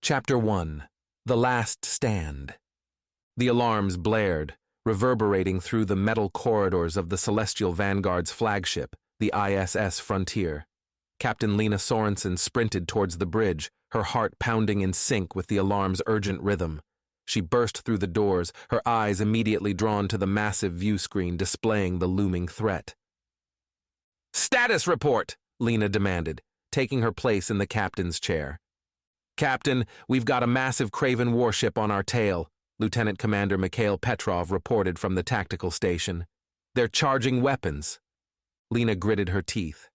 Chapter 1. The Last Stand. The alarms blared, reverberating through the metal corridors of the Celestial Vanguard's flagship, the ISS Frontier. Captain Lena Sorensen sprinted towards the bridge, her heart pounding in sync with the alarm's urgent rhythm. She burst through the doors, her eyes immediately drawn to the massive view screen displaying the looming threat. "Status report!" Lena demanded, taking her place in the captain's chair. "Captain, we've got a massive Kraven warship on our tail," Lieutenant Commander Mikhail Petrov reported from the tactical station. "They're charging weapons." Lena gritted her teeth.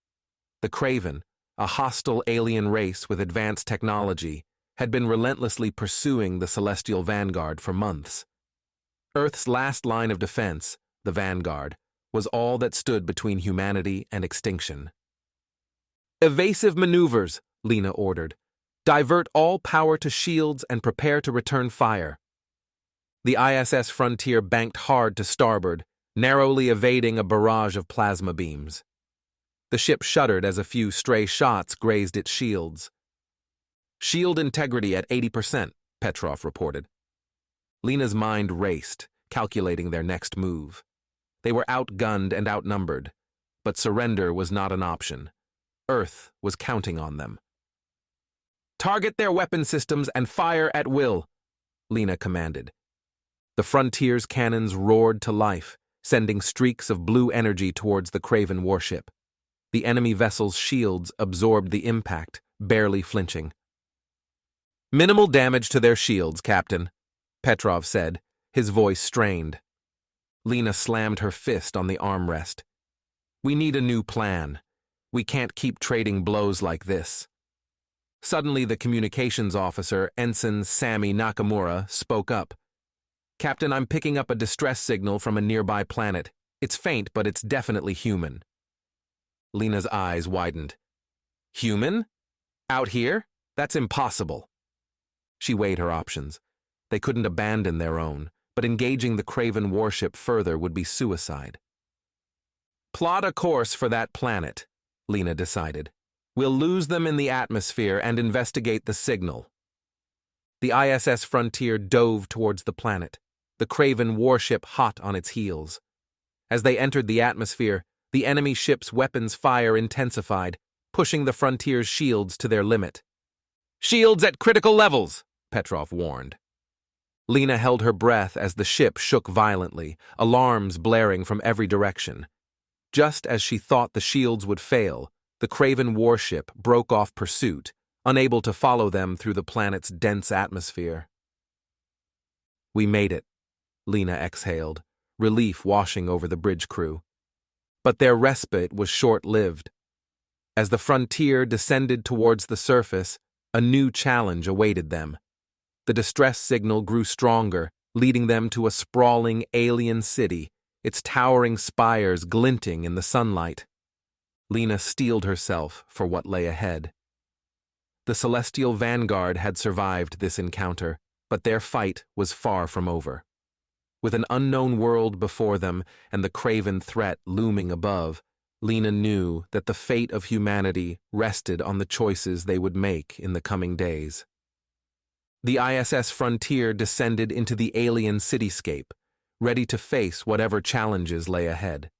The Kraven, a hostile alien race with advanced technology, had been relentlessly pursuing the Celestial Vanguard for months. Earth's last line of defense, the Vanguard, was all that stood between humanity and extinction. "Evasive maneuvers," Lena ordered. "Divert all power to shields and prepare to return fire." The ISS Frontier banked hard to starboard, narrowly evading a barrage of plasma beams. The ship shuddered as a few stray shots grazed its shields. "Shield integrity at 80%, Petrov reported. Lena's mind raced, calculating their next move. They were outgunned and outnumbered, but surrender was not an option. Earth was counting on them. "Target their weapon systems and fire at will," Lena commanded. The Frontier's cannons roared to life, sending streaks of blue energy towards the Kraven warship. The enemy vessel's shields absorbed the impact, barely flinching. "Minimal damage to their shields, Captain," Petrov said, his voice strained. Lena slammed her fist on the armrest. "We need a new plan. We can't keep trading blows like this." Suddenly, the communications officer, Ensign Sammy Nakamura, spoke up. "Captain, I'm picking up a distress signal from a nearby planet. It's faint, but it's definitely human." Lena's eyes widened. "Human? Out here? That's impossible." She weighed her options. They couldn't abandon their own, but engaging the Kraven warship further would be suicide. "Plot a course for that planet," Lena decided. "We'll lose them in the atmosphere and investigate the signal." The ISS Frontier dove towards the planet, the Kraven warship hot on its heels. As they entered the atmosphere, the enemy ship's weapons fire intensified, pushing the Frontier's shields to their limit. "Shields at critical levels," Petrov warned. Lena held her breath as the ship shook violently, alarms blaring from every direction. Just as she thought the shields would fail, the Kraven warship broke off pursuit, unable to follow them through the planet's dense atmosphere. "We made it," Lena exhaled, relief washing over the bridge crew. But their respite was short-lived. As the Frontier descended towards the surface, a new challenge awaited them. The distress signal grew stronger, leading them to a sprawling alien city, its towering spires glinting in the sunlight. Lena steeled herself for what lay ahead. The Celestial Vanguard had survived this encounter, but their fight was far from over. With an unknown world before them and the Kraven threat looming above, Lena knew that the fate of humanity rested on the choices they would make in the coming days. The ISS Frontier descended into the alien cityscape, ready to face whatever challenges lay ahead.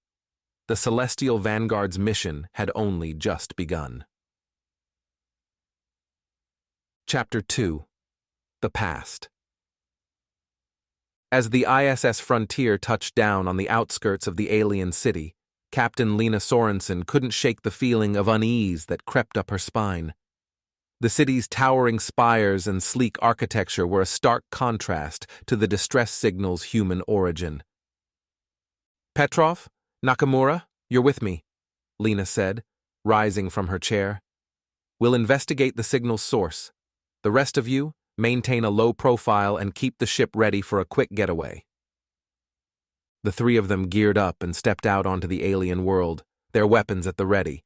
The Celestial Vanguard's mission had only just begun. Chapter 2. The Past. As the ISS Frontier touched down on the outskirts of the alien city, Captain Lena Sorensen couldn't shake the feeling of unease that crept up her spine. The city's towering spires and sleek architecture were a stark contrast to the distress signal's human origin. "Petrov? Nakamura, you're with me," Lena said, rising from her chair. "We'll investigate the signal's source. The rest of you, maintain a low profile and keep the ship ready for a quick getaway." The three of them geared up and stepped out onto the alien world, their weapons at the ready.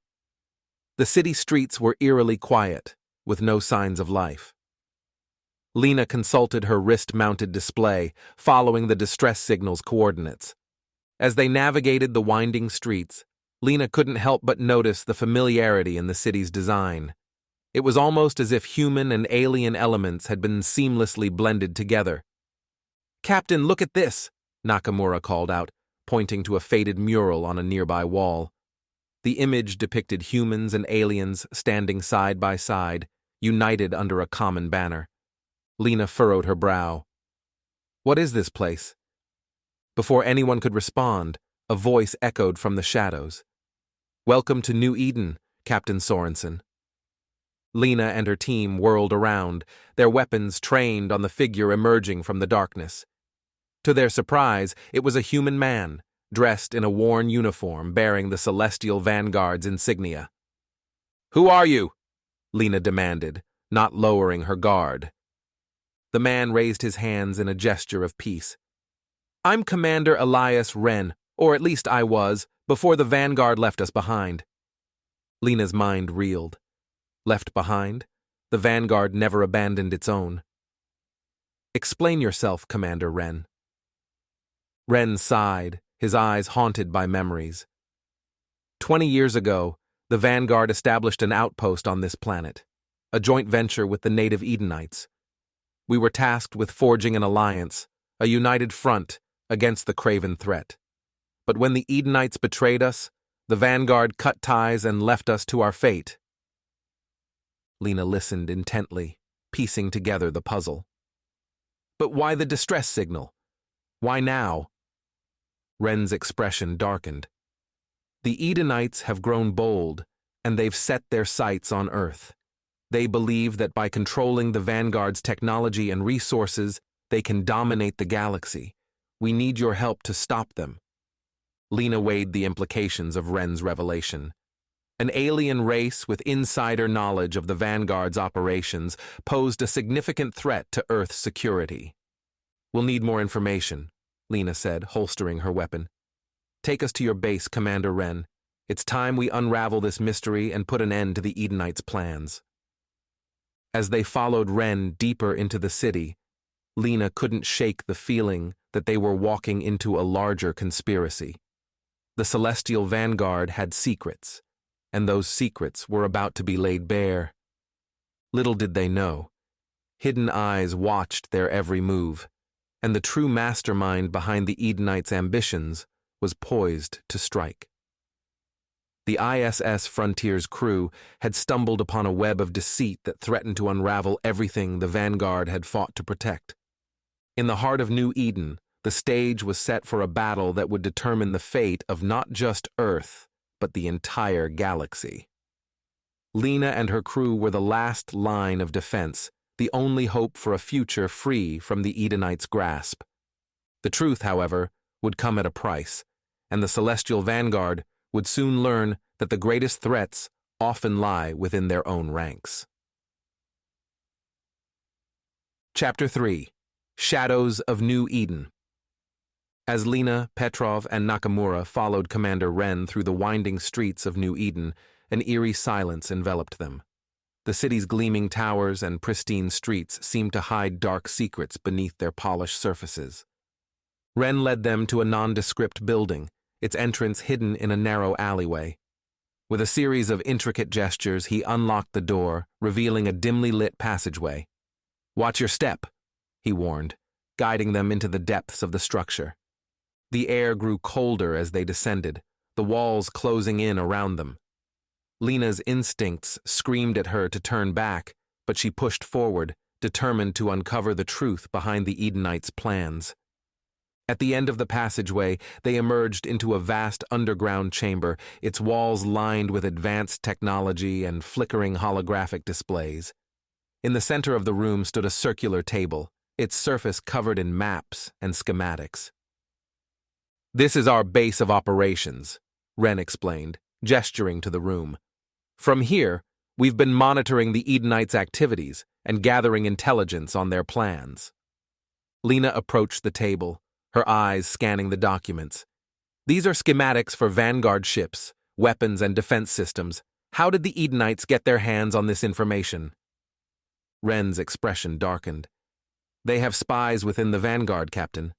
The city streets were eerily quiet, with no signs of life. Lena consulted her wrist-mounted display, following the distress signal's coordinates. As they navigated the winding streets, Lena couldn't help but notice the familiarity in the city's design. It was almost as if human and alien elements had been seamlessly blended together. "Captain, look at this," Nakamura called out, pointing to a faded mural on a nearby wall. The image depicted humans and aliens standing side by side, united under a common banner. Lena furrowed her brow. "What is this place?" Before anyone could respond, a voice echoed from the shadows. "Welcome to New Eden, Captain Sorensen." Lena and her team whirled around, their weapons trained on the figure emerging from the darkness. To their surprise, it was a human man, dressed in a worn uniform bearing the Celestial Vanguard's insignia. "Who are you?" Lena demanded, not lowering her guard. The man raised his hands in a gesture of peace. "I'm Commander Elias Wren, or at least I was, before the Vanguard left us behind." Lena's mind reeled. Left behind? The Vanguard never abandoned its own. "Explain yourself, Commander Wren." Wren sighed, his eyes haunted by memories. 20 years ago, the Vanguard established an outpost on this planet, a joint venture with the native Edenites. We were tasked with forging an alliance, a united front against the Kraven threat. But when the Edenites betrayed us, the Vanguard cut ties and left us to our fate. Lena listened intently, piecing together the puzzle. "But why the distress signal? Why now?" Wren's expression darkened. "The Edenites have grown bold, and they've set their sights on Earth. They believe that by controlling the Vanguard's technology and resources, they can dominate the galaxy. We need your help to stop them." Lena weighed the implications of Wren's revelation. An alien race with insider knowledge of the Vanguard's operations posed a significant threat to Earth's security. "We'll need more information," Lena said, holstering her weapon. "Take us to your base, Commander Wren. It's time we unravel this mystery and put an end to the Edenites' plans." As they followed Wren deeper into the city, Lena couldn't shake the feeling that they were walking into a larger conspiracy. The Celestial Vanguard had secrets, and those secrets were about to be laid bare. Little did they know, hidden eyes watched their every move, and the true mastermind behind the Edenites' ambitions was poised to strike. The ISS Frontier's crew had stumbled upon a web of deceit that threatened to unravel everything the Vanguard had fought to protect. In the heart of New Eden, the stage was set for a battle that would determine the fate of not just Earth, but the entire galaxy. Lena and her crew were the last line of defense, the only hope for a future free from the Edenites' grasp. The truth, however, would come at a price, and the Celestial Vanguard would soon learn that the greatest threats often lie within their own ranks. Chapter 3: Shadows of New Eden. As Lena, Petrov, and Nakamura followed Commander Wren through the winding streets of New Eden, an eerie silence enveloped them. The city's gleaming towers and pristine streets seemed to hide dark secrets beneath their polished surfaces. Wren led them to a nondescript building, its entrance hidden in a narrow alleyway. With a series of intricate gestures, he unlocked the door, revealing a dimly lit passageway. "Watch your step," he warned, guiding them into the depths of the structure. The air grew colder as they descended, the walls closing in around them. Lena's instincts screamed at her to turn back, but she pushed forward, determined to uncover the truth behind the Edenites' plans. At the end of the passageway, they emerged into a vast underground chamber, its walls lined with advanced technology and flickering holographic displays. In the center of the room stood a circular table, its surface covered in maps and schematics. "This is our base of operations," Wren explained, gesturing to the room. "From here, we've been monitoring the Edenites' activities and gathering intelligence on their plans." Lena approached the table, her eyes scanning the documents. "These are schematics for Vanguard ships, weapons, and defense systems. How did the Edenites get their hands on this information?" Wren's expression darkened. "They have spies within the Vanguard, Captain.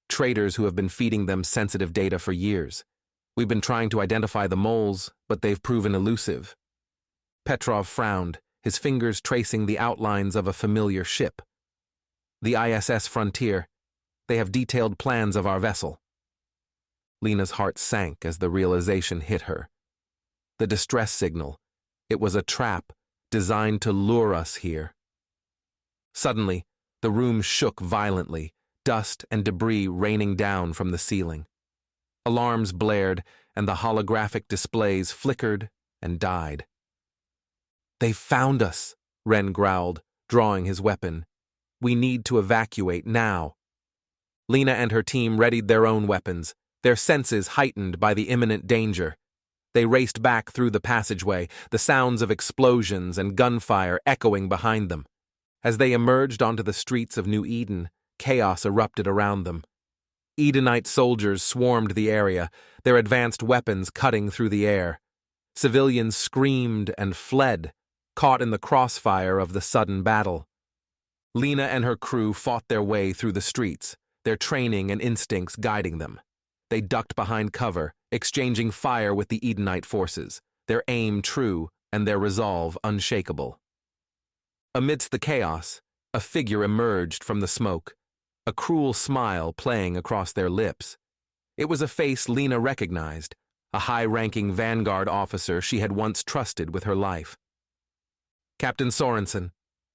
Traitors who have been feeding them sensitive data for years. We've been trying to identify the moles, but they've proven elusive." Petrov frowned, his fingers tracing the outlines of a familiar ship. The ISS Frontier. They have detailed plans of our vessel. Lena's heart sank as the realization hit her. The distress signal. It was a trap designed to lure us here. Suddenly, the room shook violently, dust and debris raining down from the ceiling. Alarms blared, and the holographic displays flickered and died. "They've found us," Ren growled, drawing his weapon. "We need to evacuate now." Lena and her team readied their own weapons, their senses heightened by the imminent danger. They raced back through the passageway, the sounds of explosions and gunfire echoing behind them. As they emerged onto the streets of New Eden, chaos erupted around them. Edenite soldiers swarmed the area, their advanced weapons cutting through the air. Civilians screamed and fled, caught in the crossfire of the sudden battle. Lena and her crew fought their way through the streets, their training and instincts guiding them. They ducked behind cover, exchanging fire with the Edenite forces, their aim true and their resolve unshakable. Amidst the chaos, a figure emerged from the smoke, a cruel smile playing across their lips. It was a face Lena recognized, a high-ranking Vanguard officer she had once trusted with her life. "Captain Sorensen,"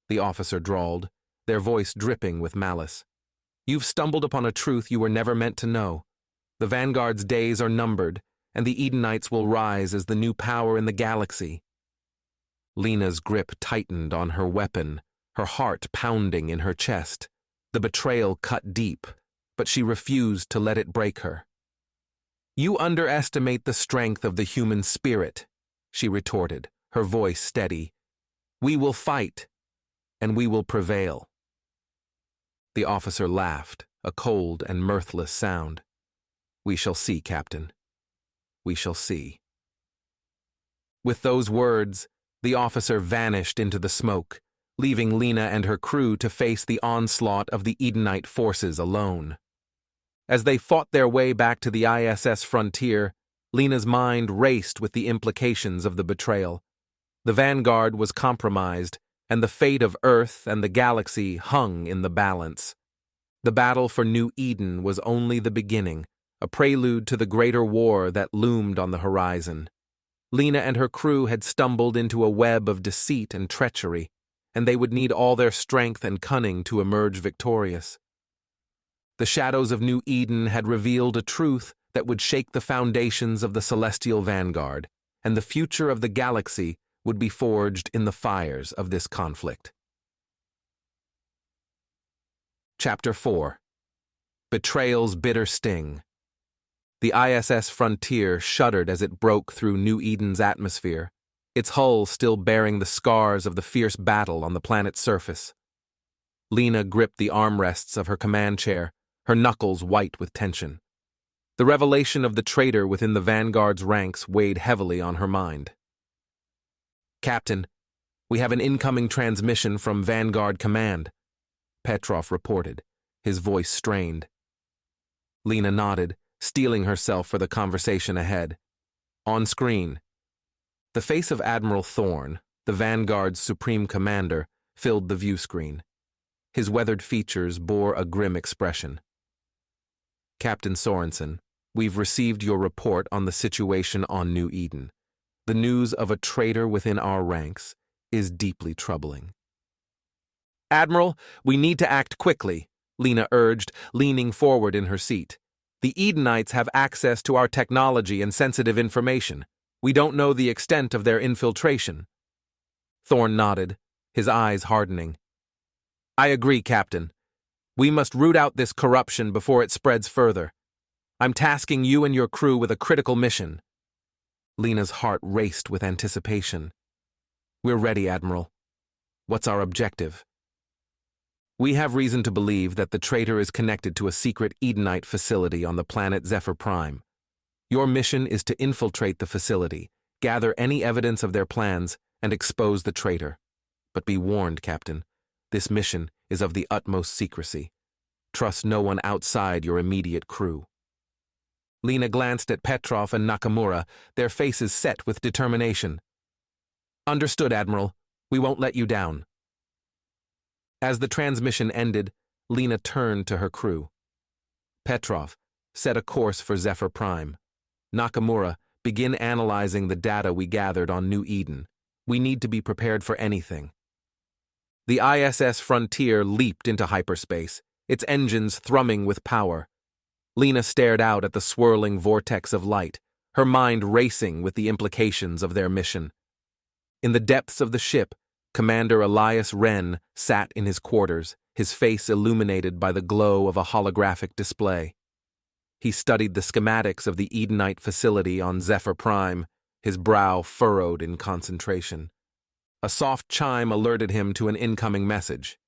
the officer drawled, their voice dripping with malice. "You've stumbled upon a truth you were never meant to know. The Vanguard's days are numbered, and the Edenites will rise as the new power in the galaxy." Lena's grip tightened on her weapon, her heart pounding in her chest. The betrayal cut deep, but she refused to let it break her. "You underestimate the strength of the human spirit," she retorted, her voice steady. "We will fight, and we will prevail." The officer laughed, a cold and mirthless sound. "We shall see, Captain. We shall see." With those words, the officer vanished into the smoke, leaving Lena and her crew to face the onslaught of the Edenite forces alone. As they fought their way back to the ISS Frontier, Lena's mind raced with the implications of the betrayal. The Vanguard was compromised, and the fate of Earth and the galaxy hung in the balance. The battle for New Eden was only the beginning, a prelude to the greater war that loomed on the horizon. Lena and her crew had stumbled into a web of deceit and treachery, and they would need all their strength and cunning to emerge victorious. The shadows of New Eden had revealed a truth that would shake the foundations of the Celestial Vanguard, and the future of the galaxy would be forged in the fires of this conflict. Chapter 4. Betrayal's Bitter Sting. The ISS Frontier shuddered as it broke through New Eden's atmosphere, its hull still bearing the scars of the fierce battle on the planet's surface. Lena gripped the armrests of her command chair, her knuckles white with tension. The revelation of the traitor within the Vanguard's ranks weighed heavily on her mind. "Captain, we have an incoming transmission from Vanguard Command," Petrov reported, his voice strained. Lena nodded, steeling herself for the conversation ahead. On screen, the face of Admiral Thorne, the Vanguard's supreme commander, filled the view screen. His weathered features bore a grim expression. "Captain Sorensen, we've received your report on the situation on New Eden. The news of a traitor within our ranks is deeply troubling." "Admiral, we need to act quickly," Lena urged, leaning forward in her seat. "The Edenites have access to our technology and sensitive information. We don't know the extent of their infiltration." Thorne nodded, his eyes hardening. "I agree, Captain. We must root out this corruption before it spreads further. I'm tasking you and your crew with a critical mission." Lena's heart raced with anticipation. "We're ready, Admiral. What's our objective?" "We have reason to believe that the traitor is connected to a secret Edenite facility on the planet Zephyr Prime. Your mission is to infiltrate the facility, gather any evidence of their plans, and expose the traitor. But be warned, Captain, this mission is of the utmost secrecy. Trust no one outside your immediate crew." Lena glanced at Petrov and Nakamura, their faces set with determination. "Understood, Admiral. We won't let you down. As the transmission ended, Lena turned to her crew. Petrov, set a course for Zephyr Prime. Nakamura, begin analyzing the data we gathered on New Eden. We need to be prepared for anything. The ISS Frontier leaped into hyperspace, its engines thrumming with power. Lena stared out at the swirling vortex of light, her mind racing with the implications of their mission. In the depths of the ship, Commander Elias Wren sat in his quarters, his face illuminated by the glow of a holographic display. He studied the schematics of the Edenite facility on Zephyr Prime, his brow furrowed in concentration. A soft chime alerted him to an incoming message.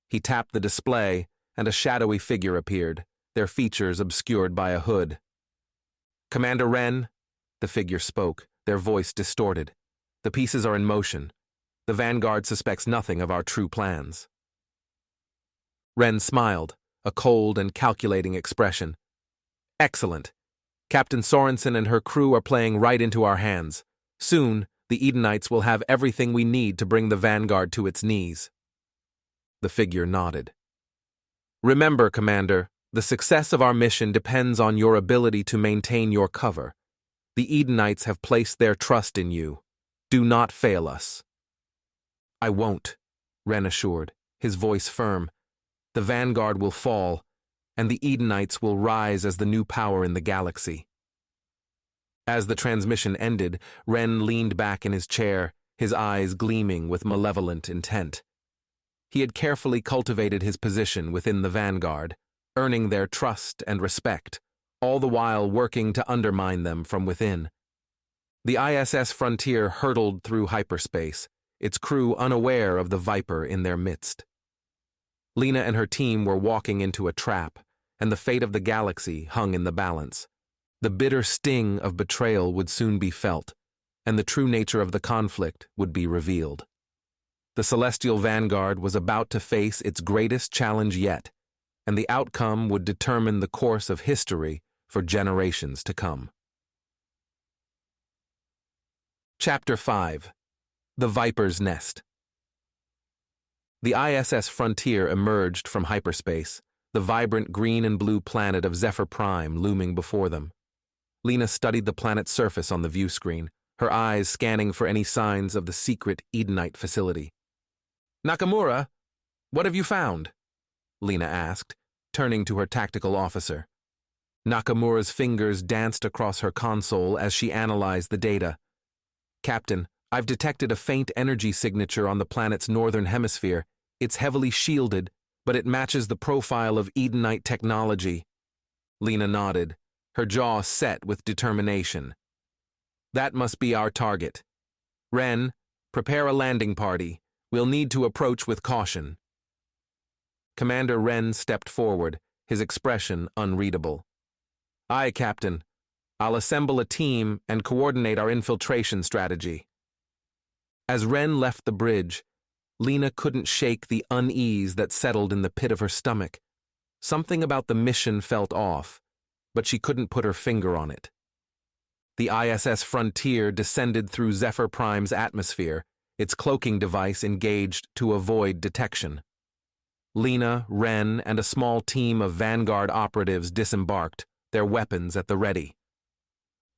He tapped the display, and a shadowy figure appeared, their features obscured by a hood. "Commander Wren," the figure spoke, their voice distorted. "The pieces are in motion. The Vanguard suspects nothing of our true plans." Wren smiled, a cold and calculating expression. "Excellent. Captain Sorensen and her crew are playing right into our hands. Soon, the Edenites will have everything we need to bring the Vanguard to its knees." The figure nodded. "Remember, Commander, the success of our mission depends on your ability to maintain your cover. The Edenites have placed their trust in you. Do not fail us." "I won't," Wren assured, his voice firm. "The Vanguard will fall, and the Edenites will rise as the new power in the galaxy." As the transmission ended, Wren leaned back in his chair, his eyes gleaming with malevolent intent. He had carefully cultivated his position within the Vanguard, earning their trust and respect, all the while working to undermine them from within. The ISS Frontier hurtled through hyperspace, its crew unaware of the Viper in their midst. Lena and her team were walking into a trap, and the fate of the galaxy hung in the balance. The bitter sting of betrayal would soon be felt, and the true nature of the conflict would be revealed. The Celestial Vanguard was about to face its greatest challenge yet, and the outcome would determine the course of history for generations to come. Chapter 5. The Viper's Nest. The ISS Frontier emerged from hyperspace, the vibrant green and blue planet of Zephyr Prime looming before them. Lena studied the planet's surface on the view screen, her eyes scanning for any signs of the secret Edenite facility. "Nakamura, what have you found?" Lena asked, turning to her tactical officer. Nakamura's fingers danced across her console as she analyzed the data. "Captain, I've detected a faint energy signature on the planet's northern hemisphere. It's heavily shielded, but it matches the profile of Edenite technology." Lena nodded, her jaw set with determination. "That must be our target. Wren, prepare a landing party. We'll need to approach with caution." Commander Wren stepped forward, his expression unreadable. "Aye, Captain. I'll assemble a team and coordinate our infiltration strategy." As Wren left the bridge, Lena couldn't shake the unease that settled in the pit of her stomach. Something about the mission felt off, but she couldn't put her finger on it. The ISS Frontier descended through Zephyr Prime's atmosphere, its cloaking device engaged to avoid detection. Lena, Wren, and a small team of Vanguard operatives disembarked, their weapons at the ready.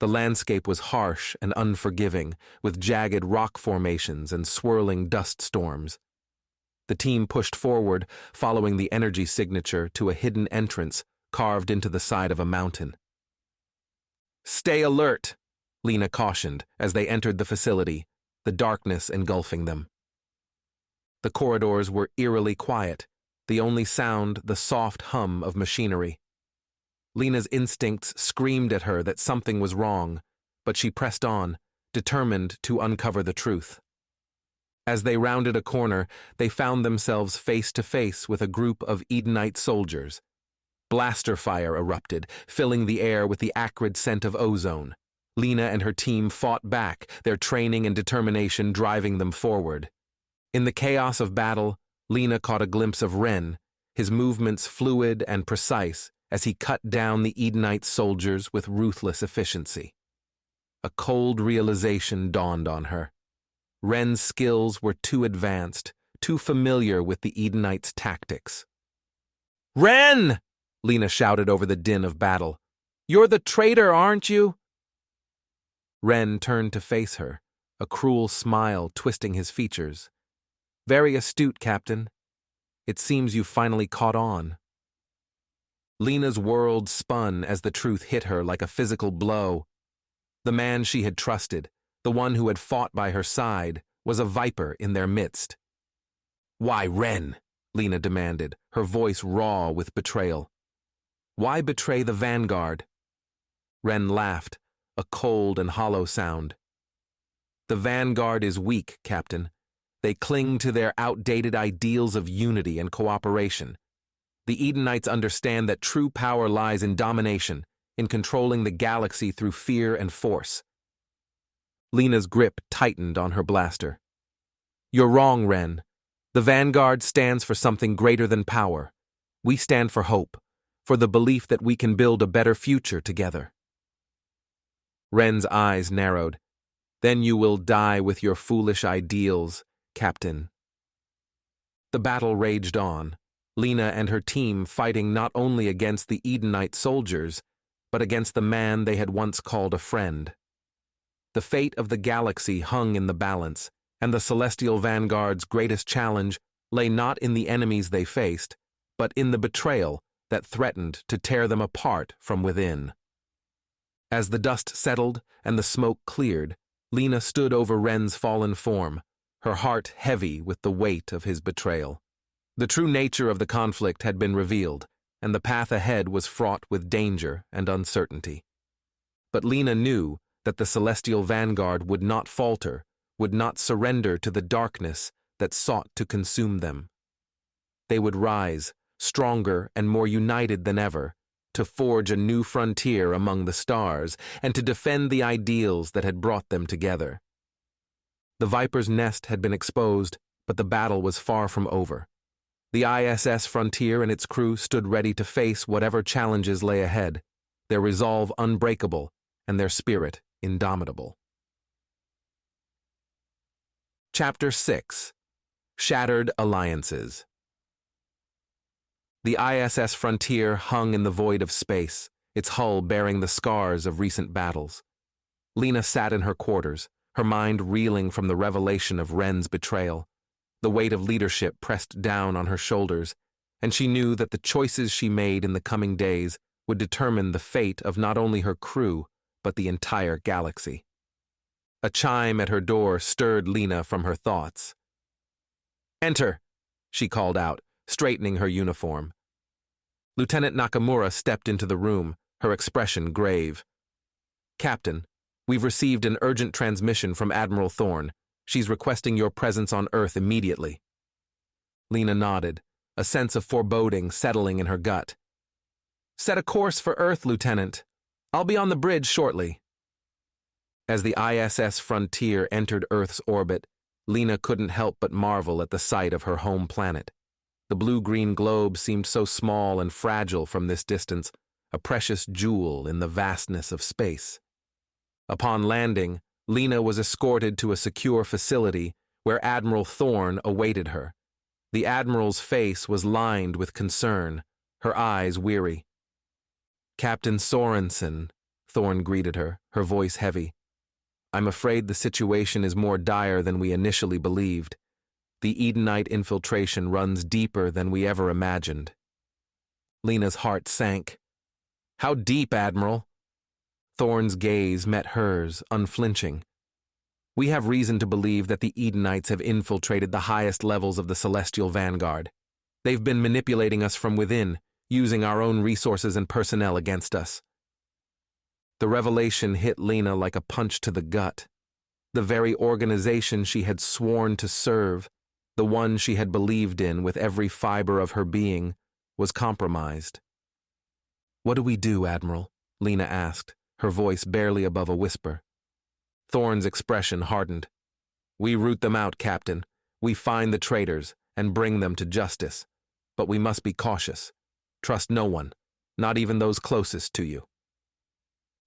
The landscape was harsh and unforgiving, with jagged rock formations and swirling dust storms. The team pushed forward, following the energy signature to a hidden entrance carved into the side of a mountain. "Stay alert," Lena cautioned as they entered the facility, the darkness engulfing them. The corridors were eerily quiet, the only sound the soft hum of machinery. Lena's instincts screamed at her that something was wrong, but she pressed on, determined to uncover the truth. As they rounded a corner, they found themselves face to face with a group of Edenite soldiers. Blaster fire erupted, filling the air with the acrid scent of ozone. Lena and her team fought back, their training and determination driving them forward. In the chaos of battle, Lena caught a glimpse of Wren, his movements fluid and precise, as he cut down the Edenite soldiers with ruthless efficiency. A cold realization dawned on her. Ren's skills were too advanced, too familiar with the Edenites' tactics. "Ren!" Lena shouted over the din of battle. "You're the traitor, aren't you?" Ren turned to face her, a cruel smile twisting his features. "Very astute, Captain. It seems you finally caught on." Lena's world spun as the truth hit her like a physical blow. The man she had trusted, the one who had fought by her side, was a viper in their midst. "Why, Ren?" Lena demanded, her voice raw with betrayal. "Why betray the Vanguard?" Ren laughed, a cold and hollow sound. "The Vanguard is weak, Captain. They cling to their outdated ideals of unity and cooperation. The Edenites understand that true power lies in domination, in controlling the galaxy through fear and force." Lena's grip tightened on her blaster. "You're wrong, Ren. The Vanguard stands for something greater than power. We stand for hope, for the belief that we can build a better future together." Ren's eyes narrowed. "Then you will die with your foolish ideals, Captain." The battle raged on, Lena and her team fighting not only against the Edenite soldiers, but against the man they had once called a friend. The fate of the galaxy hung in the balance, and the Celestial Vanguard's greatest challenge lay not in the enemies they faced, but in the betrayal that threatened to tear them apart from within. As the dust settled and the smoke cleared, Lena stood over Ren's fallen form, her heart heavy with the weight of his betrayal. The true nature of the conflict had been revealed, and the path ahead was fraught with danger and uncertainty. But Lena knew that the Celestial Vanguard would not falter, would not surrender to the darkness that sought to consume them. They would rise, stronger and more united than ever, to forge a new frontier among the stars and to defend the ideals that had brought them together. The Viper's nest had been exposed, but the battle was far from over. The ISS Frontier and its crew stood ready to face whatever challenges lay ahead, their resolve unbreakable and their spirit indomitable. Chapter 6. Shattered Alliances. The ISS Frontier hung in the void of space, its hull bearing the scars of recent battles. Lena sat in her quarters, her mind reeling from the revelation of Ren's betrayal. The weight of leadership pressed down on her shoulders, and she knew that the choices she made in the coming days would determine the fate of not only her crew, but the entire galaxy. A chime at her door stirred Lena from her thoughts. "Enter," she called out, straightening her uniform. Lieutenant Nakamura stepped into the room, her expression grave. "Captain, we've received an urgent transmission from Admiral Thorne. She's requesting your presence on Earth immediately." Lena nodded, a sense of foreboding settling in her gut. "Set a course for Earth, Lieutenant. I'll be on the bridge shortly." As the ISS Frontier entered Earth's orbit, Lena couldn't help but marvel at the sight of her home planet. The blue-green globe seemed so small and fragile from this distance, a precious jewel in the vastness of space. Upon landing, Lena was escorted to a secure facility where Admiral Thorne awaited her. The Admiral's face was lined with concern, her eyes weary. "Captain Sorensen," Thorne greeted her, her voice heavy. "I'm afraid the situation is more dire than we initially believed. The Edenite infiltration runs deeper than we ever imagined." Lena's heart sank. "How deep, Admiral?" Thorne's gaze met hers, unflinching. "We have reason to believe that the Edenites have infiltrated the highest levels of the Celestial Vanguard. They've been manipulating us from within, using our own resources and personnel against us." The revelation hit Lena like a punch to the gut. The very organization she had sworn to serve, the one she had believed in with every fiber of her being, was compromised. "What do we do, Admiral?" Lena asked, her voice barely above a whisper. Thorne's expression hardened. "We root them out, Captain. We find the traitors and bring them to justice. But we must be cautious. Trust no one, not even those closest to you."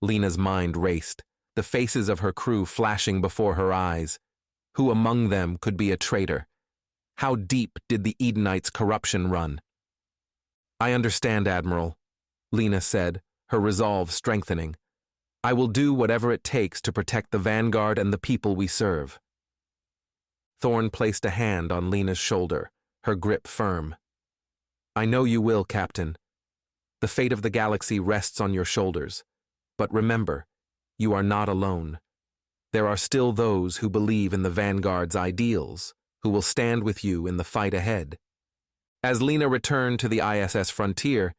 Lena's mind raced, the faces of her crew flashing before her eyes. Who among them could be a traitor? How deep did the Edenites' corruption run? I understand, Admiral, Lena said, her resolve strengthening. I will do whatever it takes to protect the Vanguard and the people we serve. Thorne placed a hand on Lena's shoulder, her grip firm. I know you will, Captain. The fate of the galaxy rests on your shoulders. But remember, you are not alone. There are still those who believe in the Vanguard's ideals, who will stand with you in the fight ahead. As Lena returned to the ISS Frontier,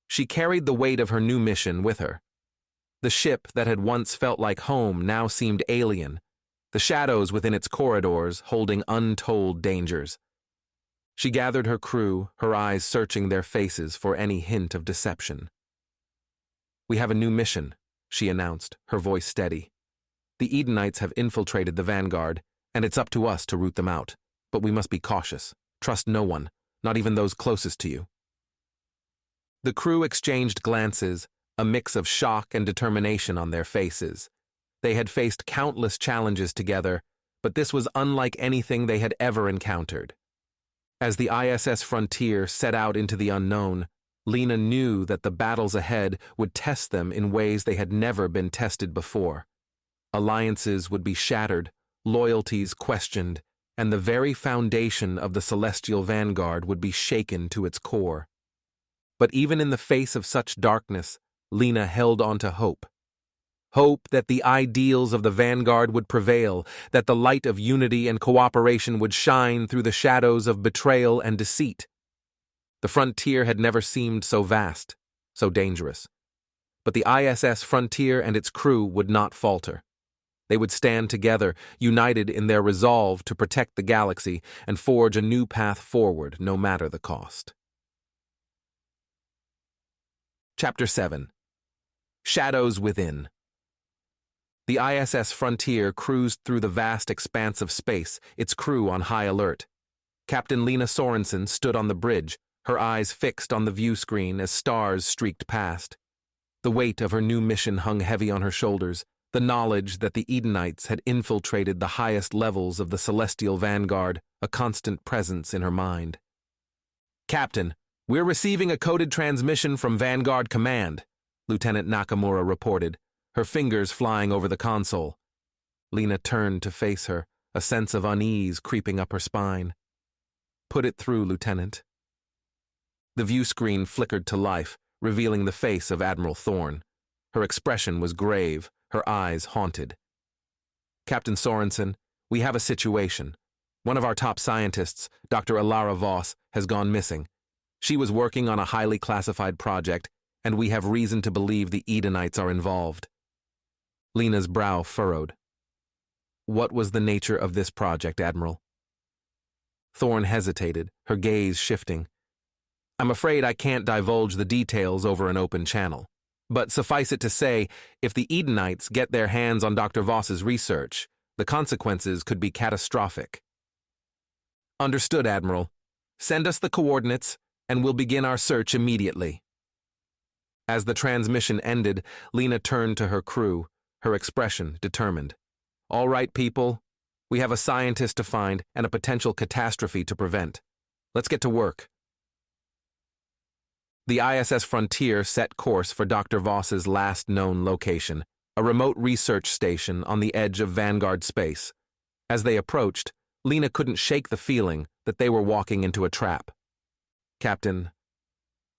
she carried the weight of her new mission with her. The ship that had once felt like home now seemed alien, the shadows within its corridors holding untold dangers. She gathered her crew, her eyes searching their faces for any hint of deception. We have a new mission, she announced, her voice steady. The Edenites have infiltrated the Vanguard, and it's up to us to root them out. But we must be cautious. Trust no one, not even those closest to you. The crew exchanged glances, a mix of shock and determination on their faces. They had faced countless challenges together, but this was unlike anything they had ever encountered. As the ISS Frontier set out into the unknown, Lena knew that the battles ahead would test them in ways they had never been tested before. Alliances would be shattered, loyalties questioned, and the very foundation of the Celestial Vanguard would be shaken to its core. But even in the face of such darkness, Lena held on to hope. Hope that the ideals of the Vanguard would prevail, that the light of unity and cooperation would shine through the shadows of betrayal and deceit. The frontier had never seemed so vast, so dangerous. But the ISS Frontier and its crew would not falter. They would stand together, united in their resolve to protect the galaxy and forge a new path forward, no matter the cost. Chapter 7. Shadows Within. The ISS Frontier cruised through the vast expanse of space, its crew on high alert. Captain Lena Sorensen stood on the bridge, her eyes fixed on the view screen as stars streaked past. The weight of her new mission hung heavy on her shoulders, the knowledge that the Edenites had infiltrated the highest levels of the Celestial Vanguard, a constant presence in her mind. Captain, we're receiving a coded transmission from Vanguard Command, Lieutenant Nakamura reported, her fingers flying over the console. Lena turned to face her, a sense of unease creeping up her spine. Put it through, Lieutenant. The view screen flickered to life, revealing the face of Admiral Thorne. Her expression was grave, her eyes haunted. Captain Sorensen, we have a situation. One of our top scientists, Dr. Alara Voss, has gone missing. She was working on a highly classified project, and we have reason to believe the Edenites are involved. Lena's brow furrowed. What was the nature of this project, Admiral? Thorne hesitated, her gaze shifting. I'm afraid I can't divulge the details over an open channel. But suffice it to say, if the Edenites get their hands on Dr. Voss's research, the consequences could be catastrophic. Understood, Admiral. Send us the coordinates, and we'll begin our search immediately. As the transmission ended, Lena turned to her crew, her expression determined. All right, people. We have a scientist to find and a potential catastrophe to prevent. Let's get to work. The ISS Frontier set course for Dr. Voss's last known location, a remote research station on the edge of Vanguard space. As they approached, Lena couldn't shake the feeling that they were walking into a trap. Captain,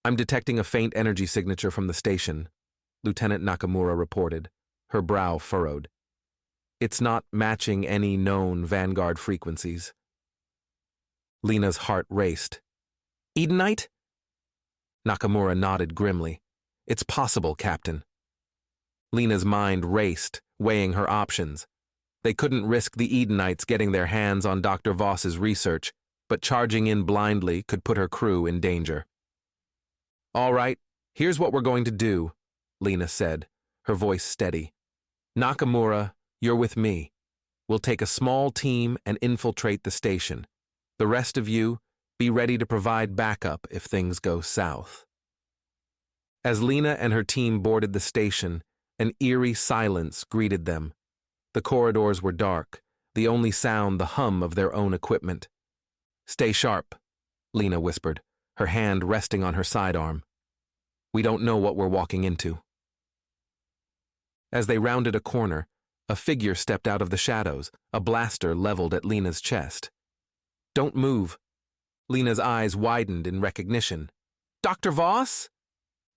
I'm detecting a faint energy signature from the station, Lieutenant Nakamura reported, her brow furrowed. It's not matching any known Vanguard frequencies. Lena's heart raced. Edenite? Nakamura nodded grimly. It's possible, Captain. Lena's mind raced, weighing her options. They couldn't risk the Edenites getting their hands on Dr. Voss's research, but charging in blindly could put her crew in danger. All right, here's what we're going to do, Lena said, her voice steady. Nakamura, you're with me. We'll take a small team and infiltrate the station. The rest of you, be ready to provide backup if things go south. As Lena and her team boarded the station, an eerie silence greeted them. The corridors were dark, the only sound the hum of their own equipment. "Stay sharp," Lena whispered, her hand resting on her sidearm. "We don't know what we're walking into." As they rounded a corner, a figure stepped out of the shadows, a blaster leveled at Lena's chest. "Don't move." Lena's eyes widened in recognition. "Dr. Voss?"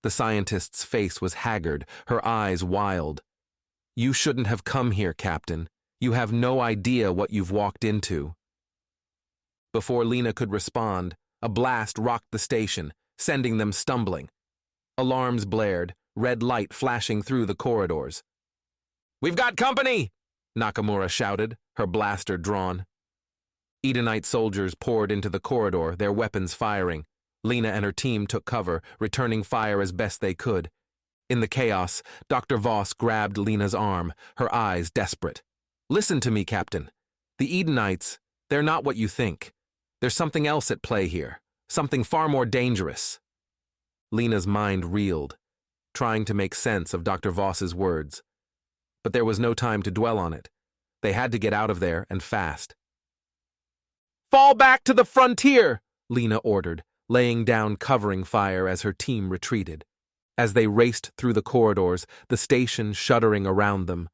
The scientist's face was haggard, her eyes wild. "You shouldn't have come here, Captain. You have no idea what you've walked into." Before Lena could respond, a blast rocked the station, sending them stumbling. Alarms blared, red light flashing through the corridors. "We've got company!" Nakamura shouted, her blaster drawn. Edenite soldiers poured into the corridor, their weapons firing. Lena and her team took cover, returning fire as best they could. In the chaos, Dr. Voss grabbed Lena's arm, her eyes desperate. "Listen to me, Captain. The Edenites, they're not what you think. There's something else at play here, something far more dangerous." Lena's mind reeled, trying to make sense of Dr. Voss's words. But there was no time to dwell on it. They had to get out of there, and fast. "Fall back to the frontier!" Lena ordered, laying down covering fire as her team retreated. As they raced through the corridors, the station shuddering around them,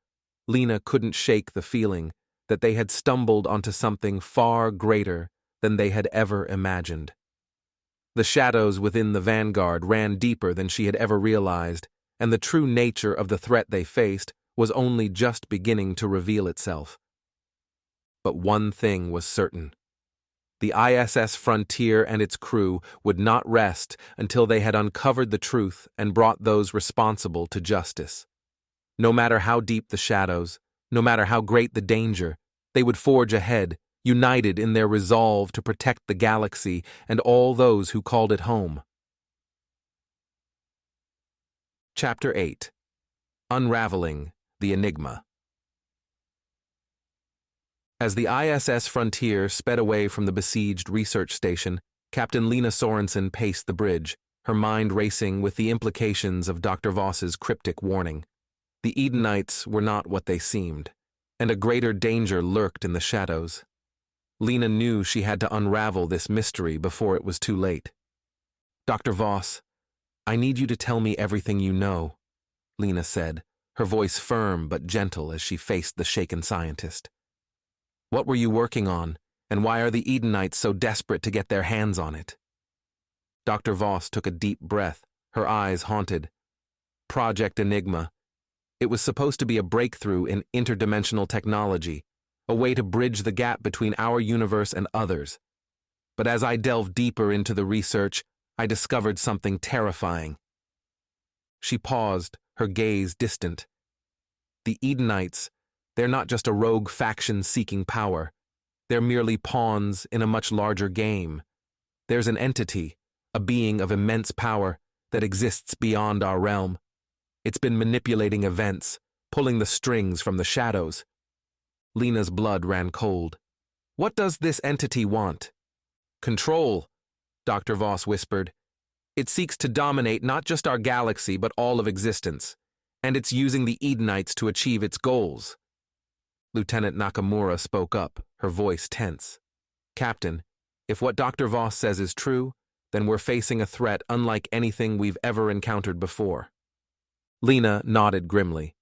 Lena couldn't shake the feeling that they had stumbled onto something far greater than they had ever imagined. The shadows within the Vanguard ran deeper than she had ever realized, and the true nature of the threat they faced was only just beginning to reveal itself. But one thing was certain. The ISS Frontier and its crew would not rest until they had uncovered the truth and brought those responsible to justice. No matter how deep the shadows, no matter how great the danger, they would forge ahead, united in their resolve to protect the galaxy and all those who called it home. Chapter 8. Unraveling the Enigma. As the ISS Frontier sped away from the besieged research station, Captain Lena Sorensen paced the bridge, her mind racing with the implications of Dr. Voss's cryptic warning. The Edenites were not what they seemed, and a greater danger lurked in the shadows. Lena knew she had to unravel this mystery before it was too late. "Dr. Voss, I need you to tell me everything you know," Lena said, her voice firm but gentle as she faced the shaken scientist. "What were you working on, and why are the Edenites so desperate to get their hands on it?" Dr. Voss took a deep breath, her eyes haunted. Project Enigma. It was supposed to be a breakthrough in interdimensional technology, a way to bridge the gap between our universe and others. But as I delved deeper into the research, I discovered something terrifying. She paused, her gaze distant. The Edenites, they're not just a rogue faction seeking power. They're merely pawns in a much larger game. There's an entity, a being of immense power, that exists beyond our realm. It's been manipulating events, pulling the strings from the shadows. Lena's blood ran cold. "What does this entity want?" "Control," Dr. Voss whispered. "It seeks to dominate not just our galaxy but all of existence, and it's using the Edenites to achieve its goals." Lieutenant Nakamura spoke up, her voice tense. "Captain, if what Dr. Voss says is true, then we're facing a threat unlike anything we've ever encountered before." Lena nodded grimly.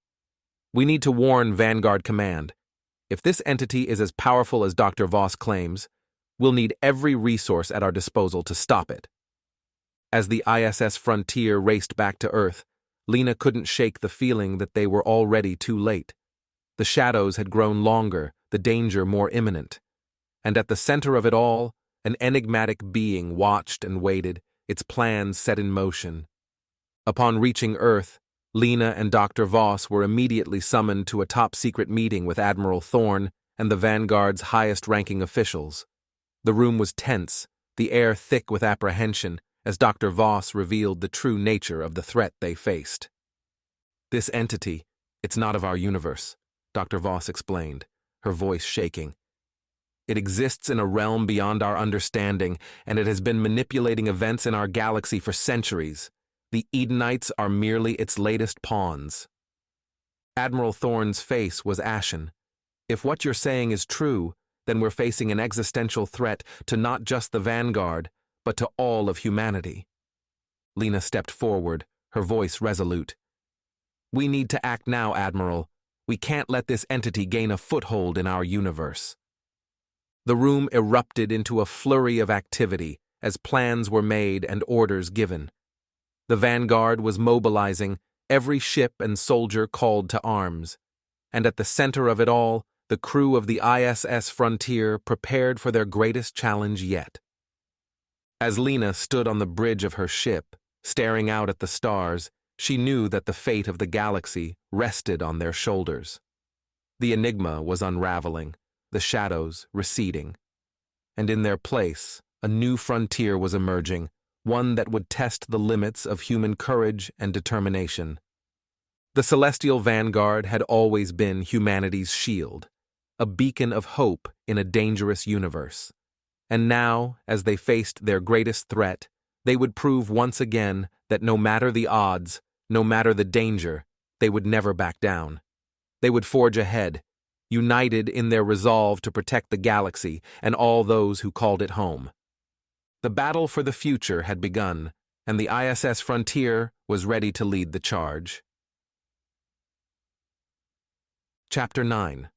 "We need to warn Vanguard Command. If this entity is as powerful as Dr. Voss claims, we'll need every resource at our disposal to stop it." As the ISS Frontier raced back to Earth, Lena couldn't shake the feeling that they were already too late. The shadows had grown longer, the danger more imminent. And at the center of it all, an enigmatic being watched and waited, its plans set in motion. Upon reaching Earth, Lena and Dr. Voss were immediately summoned to a top-secret meeting with Admiral Thorne and the Vanguard's highest-ranking officials. The room was tense, the air thick with apprehension, as Dr. Voss revealed the true nature of the threat they faced. "This entity, it's not of our universe," Dr. Voss explained, her voice shaking. "It exists in a realm beyond our understanding, and it has been manipulating events in our galaxy for centuries. The Edenites are merely its latest pawns." Admiral Thorne's face was ashen. If what you're saying is true, then we're facing an existential threat to not just the Vanguard, but to all of humanity. Lena stepped forward, her voice resolute. We need to act now, Admiral. We can't let this entity gain a foothold in our universe. The room erupted into a flurry of activity as plans were made and orders given. The Vanguard was mobilizing, every ship and soldier called to arms. And at the center of it all, the crew of the ISS Frontier prepared for their greatest challenge yet. As Lena stood on the bridge of her ship, staring out at the stars, she knew that the fate of the galaxy rested on their shoulders. The enigma was unraveling, the shadows receding. And in their place, a new frontier was emerging, one that would test the limits of human courage and determination. The Celestial Vanguard had always been humanity's shield, a beacon of hope in a dangerous universe. And now, as they faced their greatest threat, they would prove once again that no matter the odds, no matter the danger, they would never back down. They would forge ahead, united in their resolve to protect the galaxy and all those who called it home. The battle for the future had begun, and the ISS Frontier was ready to lead the charge. Chapter 9.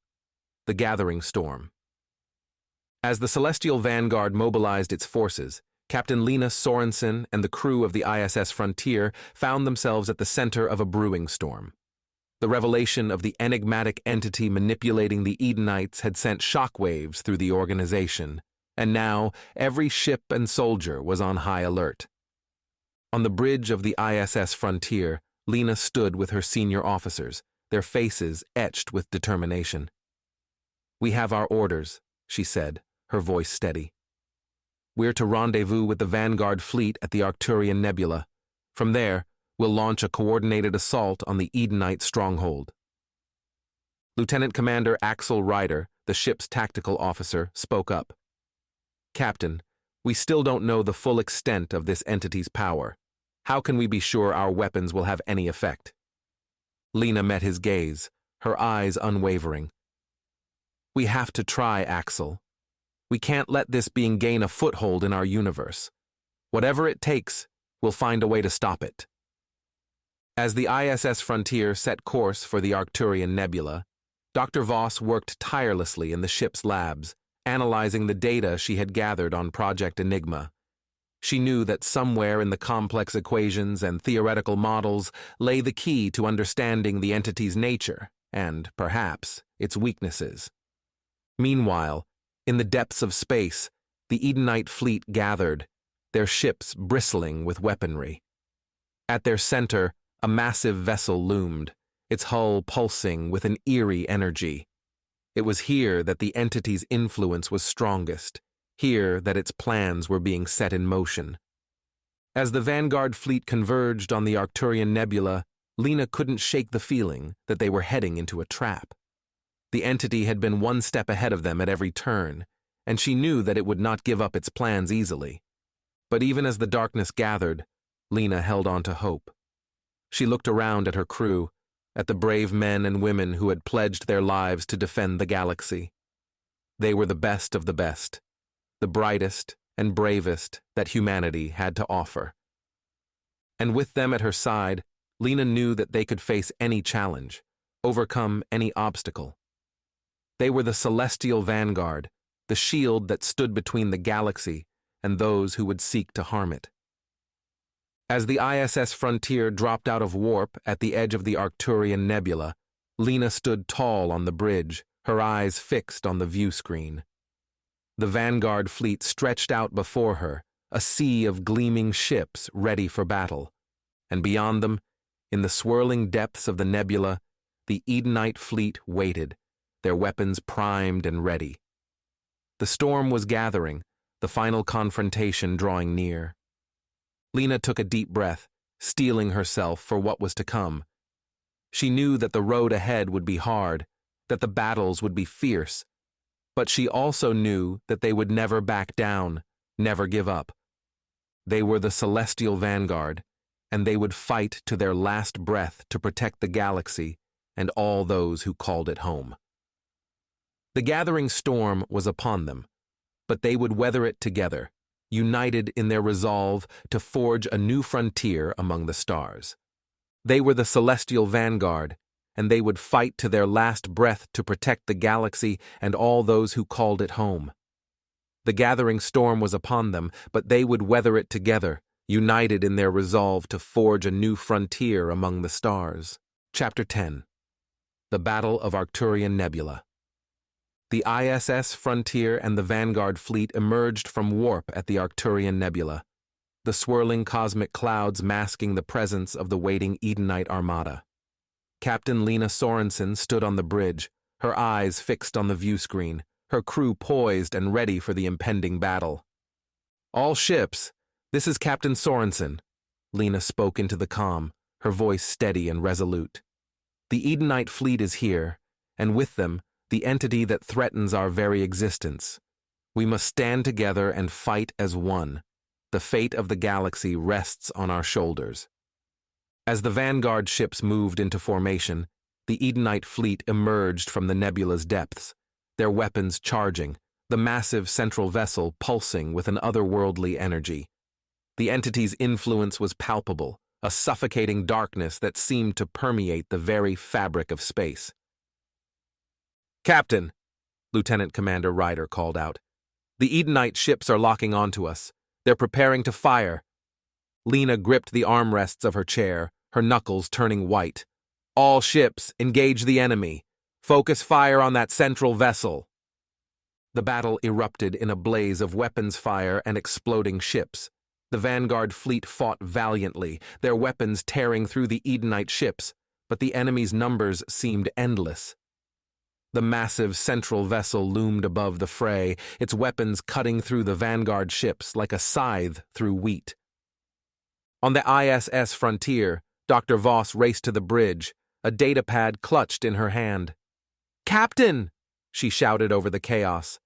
The Gathering Storm. As the Celestial Vanguard mobilized its forces, Captain Lena Sorensen and the crew of the ISS Frontier found themselves at the center of a brewing storm. The revelation of the enigmatic entity manipulating the Edenites had sent shockwaves through the organization, and now every ship and soldier was on high alert. On the bridge of the ISS Frontier, Lena stood with her senior officers, their faces etched with determination. "We have our orders," she said, her voice steady. "We're to rendezvous with the Vanguard fleet at the Arcturian Nebula. From there, we'll launch a coordinated assault on the Edenite stronghold." Lieutenant Commander Axel Ryder, the ship's tactical officer, spoke up. "Captain, we still don't know the full extent of this entity's power. How can we be sure our weapons will have any effect?" Lena met his gaze, her eyes unwavering. "We have to try, Axel. We can't let this being gain a foothold in our universe. Whatever it takes, we'll find a way to stop it." As the ISS Frontier set course for the Arcturian Nebula, Dr. Voss worked tirelessly in the ship's labs, analyzing the data she had gathered on Project Enigma. She knew that somewhere in the complex equations and theoretical models lay the key to understanding the entity's nature and, perhaps, its weaknesses. Meanwhile, in the depths of space, the Edenite fleet gathered, their ships bristling with weaponry. At their center, a massive vessel loomed, its hull pulsing with an eerie energy. It was here that the entity's influence was strongest, here that its plans were being set in motion. As the Vanguard fleet converged on the Arcturian Nebula, Lena couldn't shake the feeling that they were heading into a trap. The entity had been one step ahead of them at every turn, and she knew that it would not give up its plans easily. But even as the darkness gathered, Lena held on to hope. She looked around at her crew, at the brave men and women who had pledged their lives to defend the galaxy. They were the best of the best, the brightest and bravest that humanity had to offer. And with them at her side, Lena knew that they could face any challenge, overcome any obstacle. They were the Celestial Vanguard, the shield that stood between the galaxy and those who would seek to harm it. As the ISS Frontier dropped out of warp at the edge of the Arcturian Nebula, Lena stood tall on the bridge, her eyes fixed on the view screen. The Vanguard fleet stretched out before her, a sea of gleaming ships ready for battle. And beyond them, in the swirling depths of the nebula, the Edenite fleet waited, their weapons primed and ready. The storm was gathering, the final confrontation drawing near. Lena took a deep breath, steeling herself for what was to come. She knew that the road ahead would be hard, that the battles would be fierce, but she also knew that they would never back down, never give up. They were the Celestial Vanguard, and they would fight to their last breath to protect the galaxy and all those who called it home. The gathering storm was upon them, but they would weather it together, united in their resolve to forge a new frontier among the stars. They were the Celestial Vanguard, and they would fight to their last breath to protect the galaxy and all those who called it home. The gathering storm was upon them, but they would weather it together, united in their resolve to forge a new frontier among the stars. Chapter 10. The Battle of Arcturian Nebula. The ISS Frontier and the Vanguard fleet emerged from warp at the Arcturian Nebula, the swirling cosmic clouds masking the presence of the waiting Edenite armada. Captain Lena Sorensen stood on the bridge, her eyes fixed on the view screen, her crew poised and ready for the impending battle. "All ships, this is Captain Sorensen," Lena spoke into the comm, her voice steady and resolute. "The Edenite fleet is here, and with them, the entity that threatens our very existence. We must stand together and fight as one. The fate of the galaxy rests on our shoulders." As the Vanguard ships moved into formation, the Edenite fleet emerged from the nebula's depths, their weapons charging, the massive central vessel pulsing with an otherworldly energy. The entity's influence was palpable, a suffocating darkness that seemed to permeate the very fabric of space. "Captain," Lieutenant Commander Ryder called out, "the Edenite ships are locking onto us. They're preparing to fire." Lena gripped the armrests of her chair, her knuckles turning white. "All ships, engage the enemy. Focus fire on that central vessel." The battle erupted in a blaze of weapons fire and exploding ships. The Vanguard fleet fought valiantly, their weapons tearing through the Edenite ships, but the enemy's numbers seemed endless. The massive central vessel loomed above the fray, its weapons cutting through the Vanguard ships like a scythe through wheat. On the ISS Frontier, Dr. Voss raced to the bridge, a datapad clutched in her hand. "Captain!" she shouted over the chaos.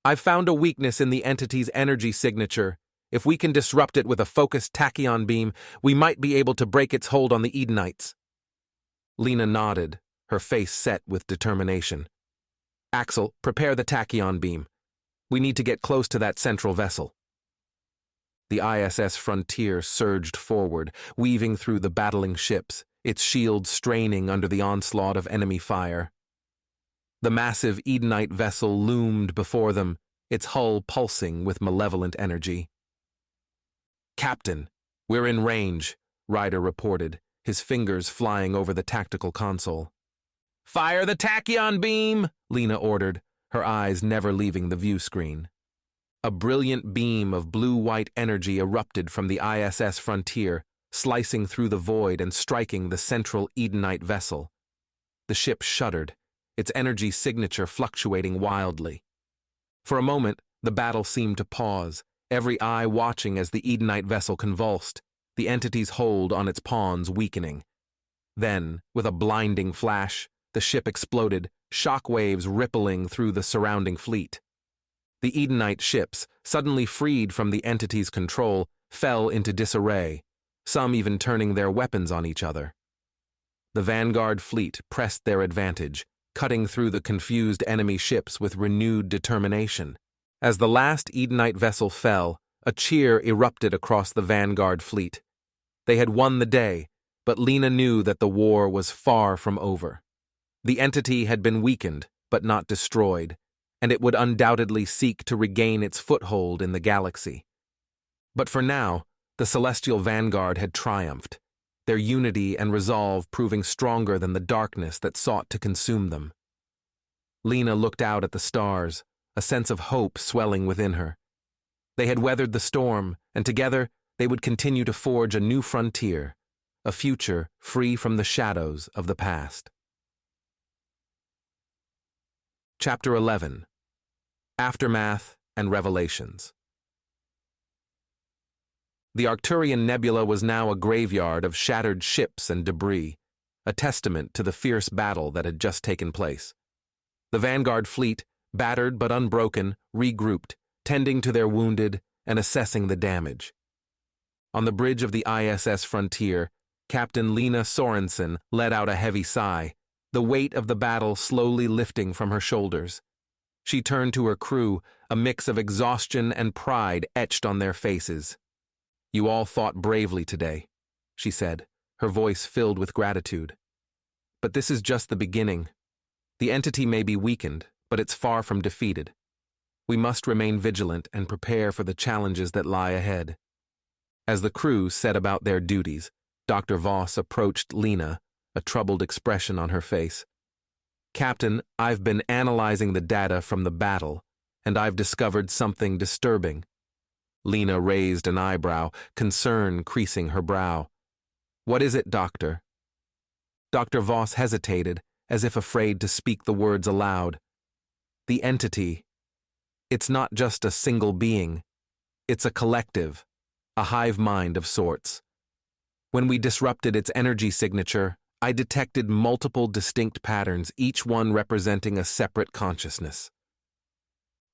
"I've found a weakness in the entity's energy signature. If we can disrupt it with a focused tachyon beam, we might be able to break its hold on the Edenites." Lena nodded, her face set with determination. "Axel, prepare the tachyon beam. We need to get close to that central vessel." The ISS Frontier surged forward, weaving through the battling ships, its shields straining under the onslaught of enemy fire. The massive Edenite vessel loomed before them, its hull pulsing with malevolent energy. "Captain, we're in range," Ryder reported, his fingers flying over the tactical console. "Fire the tachyon beam!" Lena ordered, her eyes never leaving the view screen. A brilliant beam of blue-white energy erupted from the ISS Frontier, slicing through the void and striking the central Edenite vessel. The ship shuddered, its energy signature fluctuating wildly. For a moment, the battle seemed to pause, every eye watching as the Edenite vessel convulsed, the entity's hold on its pawns weakening. Then, with a blinding flash, the ship exploded, shock waves rippling through the surrounding fleet. The Edenite ships, suddenly freed from the entity's control, fell into disarray, some even turning their weapons on each other. The Vanguard fleet pressed their advantage, cutting through the confused enemy ships with renewed determination. As the last Edenite vessel fell, a cheer erupted across the Vanguard fleet. They had won the day, but Lena knew that the war was far from over. The entity had been weakened, but not destroyed, and it would undoubtedly seek to regain its foothold in the galaxy. But for now, the Celestial Vanguard had triumphed, their unity and resolve proving stronger than the darkness that sought to consume them. Lena looked out at the stars, a sense of hope swelling within her. They had weathered the storm, and together they would continue to forge a new frontier, a future free from the shadows of the past. Chapter 11. Aftermath and Revelations. The Arcturian Nebula was now a graveyard of shattered ships and debris, a testament to the fierce battle that had just taken place. The Vanguard fleet, battered but unbroken, regrouped, tending to their wounded and assessing the damage. On the bridge of the ISS Frontier, Captain Lena Sorensen let out a heavy sigh, the weight of the battle slowly lifting from her shoulders. She turned to her crew, a mix of exhaustion and pride etched on their faces. "You all fought bravely today," she said, her voice filled with gratitude. "But this is just the beginning. The entity may be weakened, but it's far from defeated. We must remain vigilant and prepare for the challenges that lie ahead." As the crew set about their duties, Dr. Voss approached Lena, a troubled expression on her face. "Captain, I've been analyzing the data from the battle, and I've discovered something disturbing." Lena raised an eyebrow, concern creasing her brow. "What is it, Doctor?" Dr. Voss hesitated, as if afraid to speak the words aloud. "The entity. It's not just a single being. It's a collective, a hive mind of sorts. When we disrupted its energy signature, I detected multiple distinct patterns, each one representing a separate consciousness."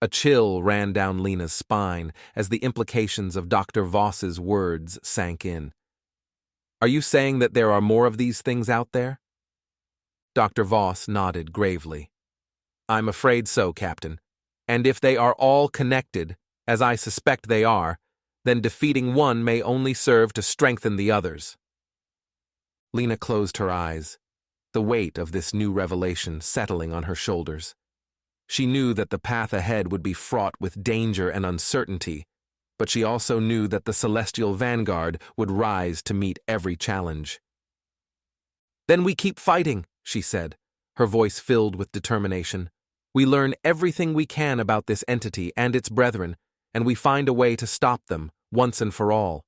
A chill ran down Lena's spine as the implications of Dr. Voss's words sank in. "Are you saying that there are more of these things out there?" Dr. Voss nodded gravely. "I'm afraid so, Captain. And if they are all connected, as I suspect they are, then defeating one may only serve to strengthen the others." Lena closed her eyes, the weight of this new revelation settling on her shoulders. She knew that the path ahead would be fraught with danger and uncertainty, but she also knew that the Celestial Vanguard would rise to meet every challenge. "Then we keep fighting," she said, her voice filled with determination. "We learn everything we can about this entity and its brethren, and we find a way to stop them, once and for all."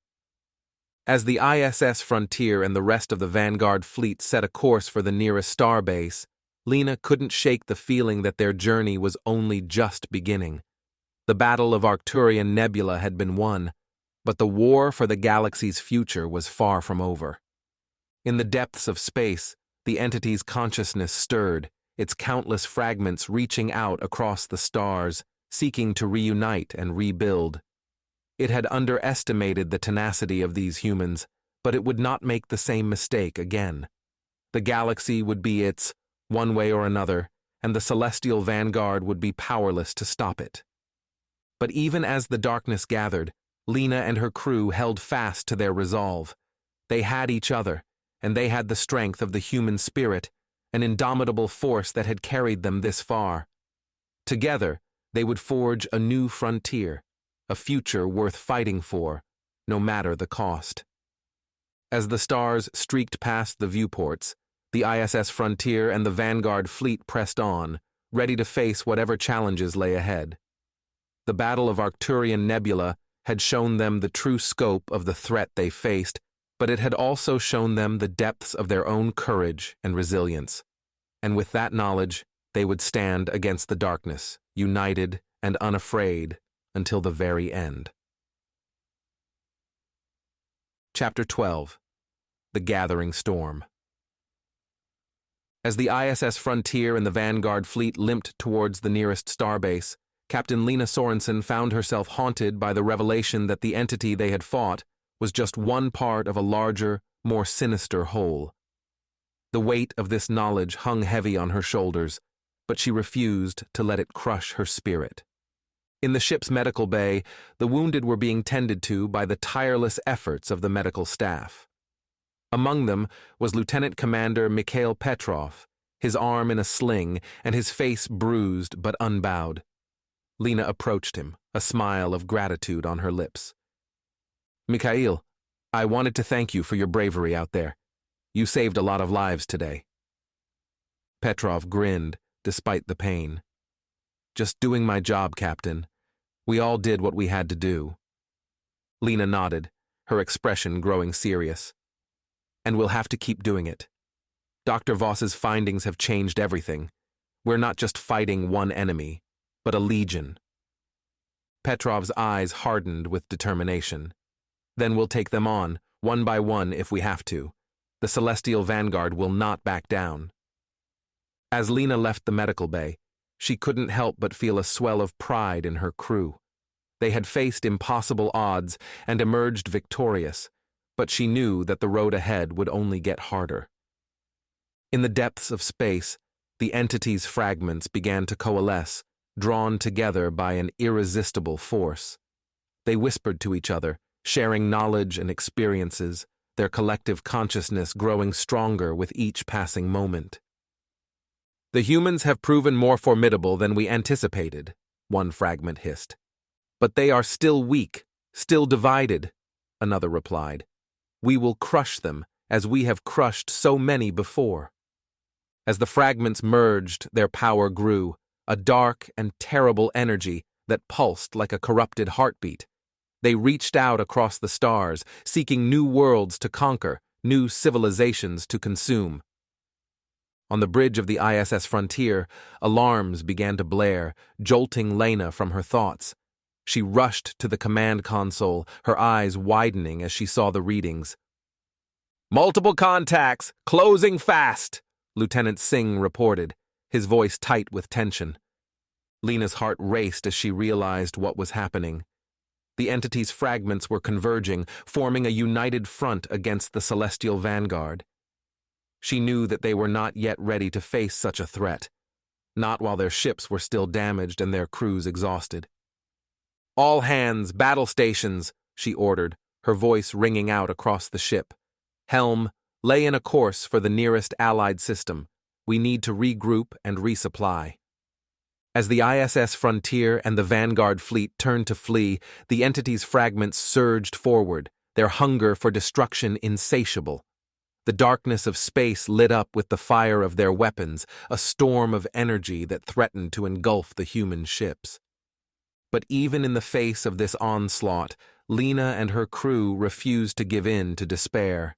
As the ISS Frontier and the rest of the Vanguard fleet set a course for the nearest star base, Lena couldn't shake the feeling that their journey was only just beginning. The Battle of Arcturian Nebula had been won, but the war for the galaxy's future was far from over. In the depths of space, the entity's consciousness stirred, its countless fragments reaching out across the stars, seeking to reunite and rebuild. It had underestimated the tenacity of these humans, but it would not make the same mistake again. The galaxy would be its, one way or another, and the Celestial Vanguard would be powerless to stop it. But even as the darkness gathered, Lena and her crew held fast to their resolve. They had each other, and they had the strength of the human spirit, an indomitable force that had carried them this far. Together, they would forge a new frontier, a future worth fighting for, no matter the cost. As the stars streaked past the viewports, the ISS Frontier and the Vanguard fleet pressed on, ready to face whatever challenges lay ahead. The Battle of Arcturian Nebula had shown them the true scope of the threat they faced, but it had also shown them the depths of their own courage and resilience. And with that knowledge, they would stand against the darkness, united and unafraid, until the very end. Chapter 12. The Gathering Storm. As the ISS Frontier and the Vanguard fleet limped towards the nearest starbase, Captain Lena Sorensen found herself haunted by the revelation that the entity they had fought was just one part of a larger, more sinister whole. The weight of this knowledge hung heavy on her shoulders, but she refused to let it crush her spirit. In the ship's medical bay, the wounded were being tended to by the tireless efforts of the medical staff. Among them was Lieutenant Commander Mikhail Petrov, his arm in a sling and his face bruised but unbowed. Lena approached him, a smile of gratitude on her lips. "Mikhail, I wanted to thank you for your bravery out there. You saved a lot of lives today." Petrov grinned, despite the pain. "Just doing my job, Captain. We all did what we had to do." Lena nodded, her expression growing serious. "And we'll have to keep doing it. Dr. Voss's findings have changed everything. We're not just fighting one enemy, but a legion." Petrov's eyes hardened with determination. "Then we'll take them on, one by one if we have to. The Celestial Vanguard will not back down." As Lena left the medical bay, she couldn't help but feel a swell of pride in her crew. They had faced impossible odds and emerged victorious, but she knew that the road ahead would only get harder. In the depths of space, the entity's fragments began to coalesce, drawn together by an irresistible force. They whispered to each other, sharing knowledge and experiences, their collective consciousness growing stronger with each passing moment. "The humans have proven more formidable than we anticipated," one fragment hissed. "But they are still weak, still divided," another replied. "We will crush them, as we have crushed so many before." As the fragments merged, their power grew, a dark and terrible energy that pulsed like a corrupted heartbeat. They reached out across the stars, seeking new worlds to conquer, new civilizations to consume. On the bridge of the ISS Frontier, alarms began to blare, jolting Lena from her thoughts. She rushed to the command console, her eyes widening as she saw the readings. "Multiple contacts, closing fast," Lieutenant Singh reported, his voice tight with tension. Lena's heart raced as she realized what was happening. The entity's fragments were converging, forming a united front against the Celestial Vanguard. She knew that they were not yet ready to face such a threat, not while their ships were still damaged and their crews exhausted. "All hands, battle stations," she ordered, her voice ringing out across the ship. "Helm, lay in a course for the nearest Allied system. We need to regroup and resupply." As the ISS Frontier and the Vanguard fleet turned to flee, the entity's fragments surged forward, their hunger for destruction insatiable. The darkness of space lit up with the fire of their weapons, a storm of energy that threatened to engulf the human ships. But even in the face of this onslaught, Lena and her crew refused to give in to despair.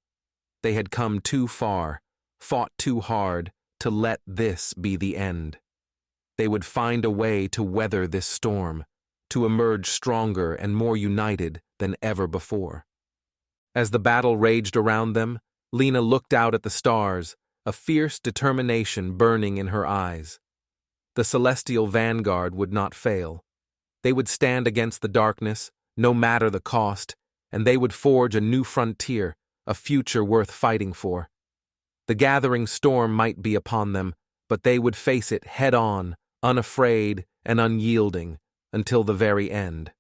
They had come too far, fought too hard, to let this be the end. They would find a way to weather this storm, to emerge stronger and more united than ever before. As the battle raged around them, Lena looked out at the stars, a fierce determination burning in her eyes. The Celestial Vanguard would not fail. They would stand against the darkness, no matter the cost, and they would forge a new frontier, a future worth fighting for. The gathering storm might be upon them, but they would face it head-on, unafraid and unyielding, until the very end.